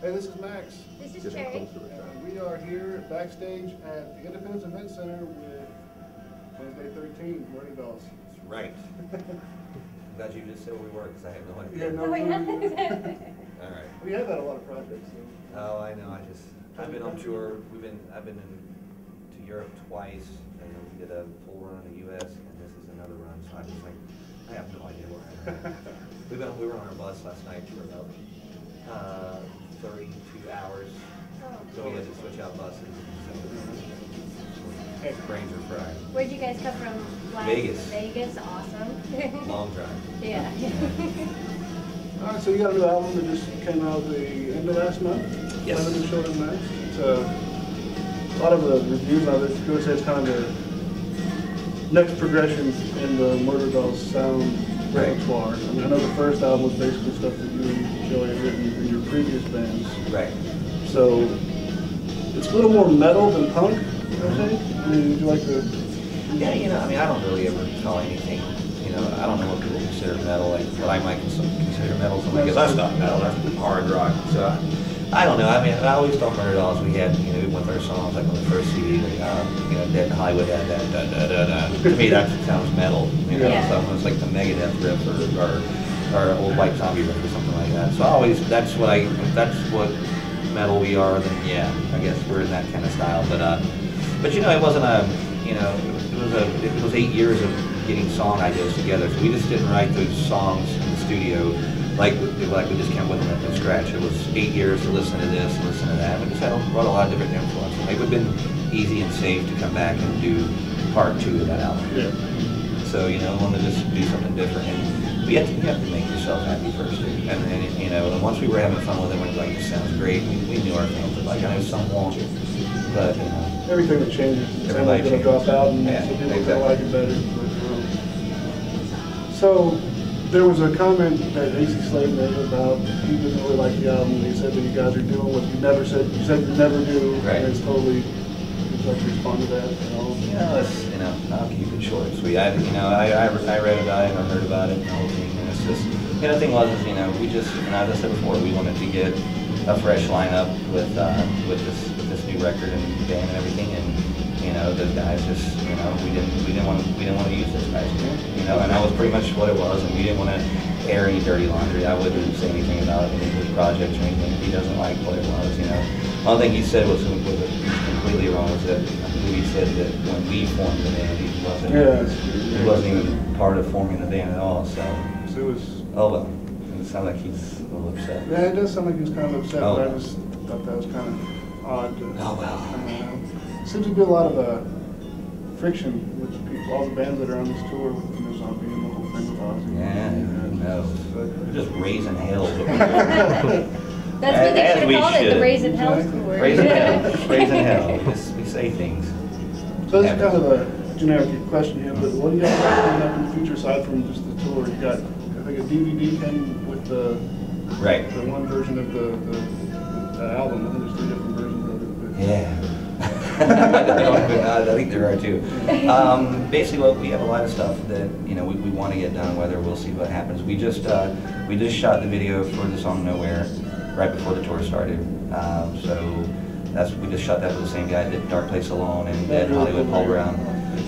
Hey, this is Max. This is Cherri. And we are here backstage at the Independence Event Center with Wednesday 13, Murderdolls. That's right. I'm glad you just said where we were because I had no idea. Yeah, no, Oh, yeah. All right. we have had a lot of projects. So. Oh, I know. I've been on tour. I've been to Europe twice, and we did a full run in the U.S. and this is another run. So I'm just like, I have no idea where I am. We were on our bus last night for about 32 hours. So we had to switch out buses. So brains are fried. Where'd you guys come from? Vegas. Vegas, awesome. Long drive. Yeah. All right, so you got a new album that just came out the end of last month. Yes. Lemon Short and Max. It's a lot of the reviews of it. Go say it's kind of the next progression in the Murderdolls sound repertoire. I mean, I know the first album was basically stuff that you and Joey had written in your previous bands. Right. So it's a little more metal than punk, I think. I mean, would you like to? Yeah, you know, I mean, I don't really ever call anything, you know, I don't know what people consider metal, like what I might consider metal, because that's not metal, that's hard rock. So I don't know. I mean, I always thought Murderdolls, we had, you know, even with our songs, like on the first CD, like, you know, Dead in Hollywood, da da da da da da. To me, that sounds metal. You know, Yeah. it's almost like the Megadeth riff or Old White Zombie riff or something like that. So I always, that's what metal we are. Then yeah, I guess we're in that kind of style. But you know, it wasn't a, you know, it was 8 years of getting song ideas together. So we just didn't write those songs in the studio like we just came with them from scratch. It was 8 years to listen to this, and listen to that. We just brought a lot of different influences. It would have been easy and safe to come back and do part 2 of that album. Yeah. So, you know, I wanted to just do something different. And you have to make yourself happy first. And you know, and once we were having fun with it, we were like, it sounds great. We knew our fans would like it. I know some won't, but, you know. Everything that changes, Everybody going to drop out, and yeah, so people exactly. like it better. So there was a comment that AC Slade made about he didn't really like the album. He said that you guys are doing what you never said. You said you never do, Right. and it's totally. Would you like to respond to that? You know, you know, I'll keep it short and sweet. I read about it, I heard about it, and the whole thing, and it's just, you know, the thing was, you know, we just, and as I said before, we wanted to get a fresh lineup with this new record and band and everything, and you know, those guys just, you know, we didn't want to use those guys, you know, and that was pretty much what it was, and we didn't want to air any dirty laundry. I wouldn't say anything about any of his projects or anything if he doesn't like what it was, you know. One thing he said was completely wrong, was that I believe he said that when we formed the band, he wasn't even part of forming the band at all. So it was. Oh well, it sounds like he's a little upset. Yeah, it does sound like he was kind of upset, Oh. but I just thought that was kind of odd. Oh well. Seems to be a lot of friction with people, all the bands that are on this tour with the Zombie and the whole thing with Ozzy. Yeah, who knows? We're just raising hell. That's what they should have called it, the Raising Hell Exactly. tour. Raising hell. Raising hell. We say things. So this is kind of a generic question here, but what do you guys got coming up in the future aside from just the tour? You got, I think, a DVD came with the one version of the album. I think there's 3 different versions of it. But Yeah. I think there are too. Basically, we have a lot of stuff that, you know, we want to get done. Whether we'll see what happens. We just shot the video for the song Nowhere right before the tour started. So we just shot that with the same guy that did Dark Place Alone and Dead in Hollywood, Paul Brown.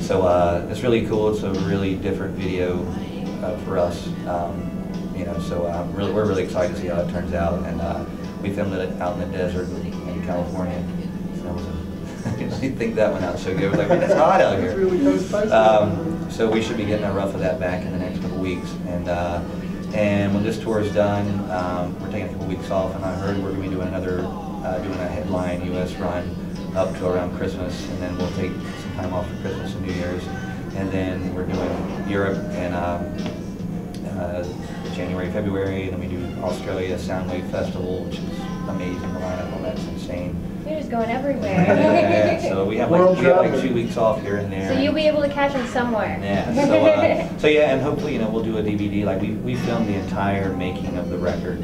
So it's really cool. It's a really different video for us. You know, so we're really excited to see how it turns out. And we filmed it out in the desert in California. So I didn't think that went out so good. I was like, man, it's hot out here. It's really kind of spicy. So we should be getting a rough of that back in the next couple weeks. And when this tour is done, we're taking a couple weeks off, and I heard we're going to be doing doing a headline U.S. run up to around Christmas, and then we'll take some time off for Christmas and New Year's, and then we're doing Europe and January, February, and then we do Australia Soundwave Festival, which is amazing. The lineup on that's insane. You're just going everywhere. Yeah, so we have like 2 weeks off here and there. So you'll be able to catch them somewhere. Yeah. So yeah, and hopefully, you know, we'll do a DVD. Like we filmed the entire making of the record.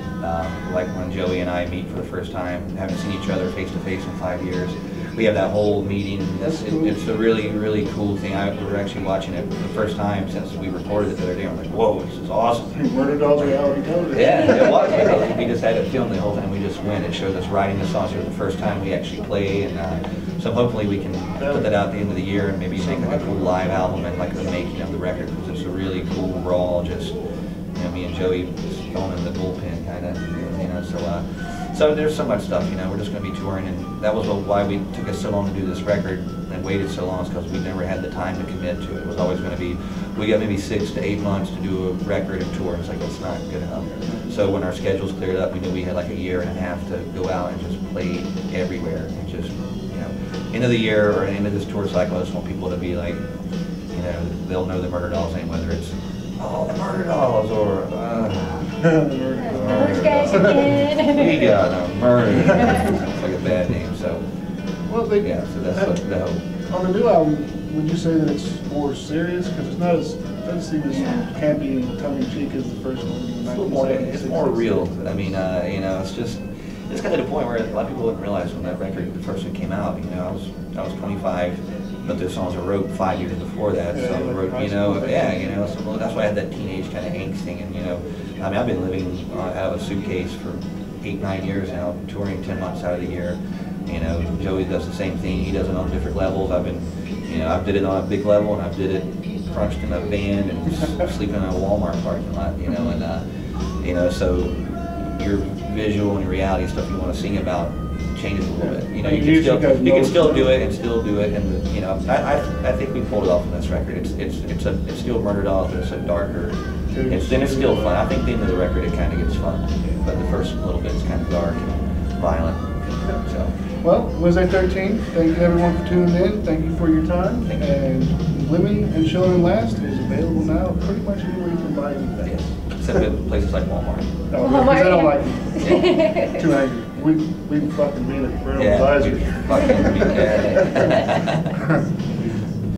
Like when Joey and I meet for the first time, haven't seen each other face to face in 5 years. we have that whole meeting. That's cool. It's a really, really cool thing. We were actually watching it the first time since we recorded it the other day. I'm like, whoa, this is awesome. Murderdolls reality television. Yeah, it was. We just had it filmed the whole time. We just went. It showed us writing the songs for the first time we actually play, and so hopefully we can put that out at the end of the year and maybe make like a cool live album and like the making of the record, because it's a really cool raw, just me and Joey just going in the bullpen kind of, so there's so much stuff, we're just going to be touring, and that was why we took us so long to do this record and waited so long, is because we never had the time to commit to it. It was always going to be, we got maybe 6 to 8 months to do a record and tour, and it's like, that's not good enough. So when our schedules cleared up, we knew we had like a year and a half to go out and just play everywhere, and just, end of the year or end of this tour cycle, I just want people to be like, they'll know the Murderdolls name, whether it's, oh, the Murderdolls, or, Those guys again. we got a murder. It's like a bad name, so. Well, So that's the hope. On the new album, would you say that it's more serious? Because it's not as, it doesn't seem as campy and tongue-in-cheek as the first one. It's more real. I mean, it's just, it's kind of the point where a lot of people didn't realize when that record, the first one came out, I was 25, but the songs I wrote 5 years before that, so I wrote, so that's why I had that teenage kind of angst thing, and I've been living out of a suitcase for 8-9 years now, touring 10 months out of the year. Joey does the same thing. He does it on different levels. I've did it on a big level, and I've did it crunched in a van and sleeping in a Walmart parking lot, so your visual and your reality stuff you want to sing about changes a little bit. You can still do it and still do it, and I think we pulled it off on this record. It's still Murderdolls, but it's a darker. It's still fun. I think the end of the record it kind of gets fun, but the first little bit is kind of dark and violent. So. Well, Wednesday 13th, thank you everyone for tuning in. Thank you for your time. And Living and Children Last is available now pretty much anywhere you can buy anything. Yes, except in places like Walmart. No, because I don't like it. Too angry. We fucking mean it. We're on advisory. Fucking mean it.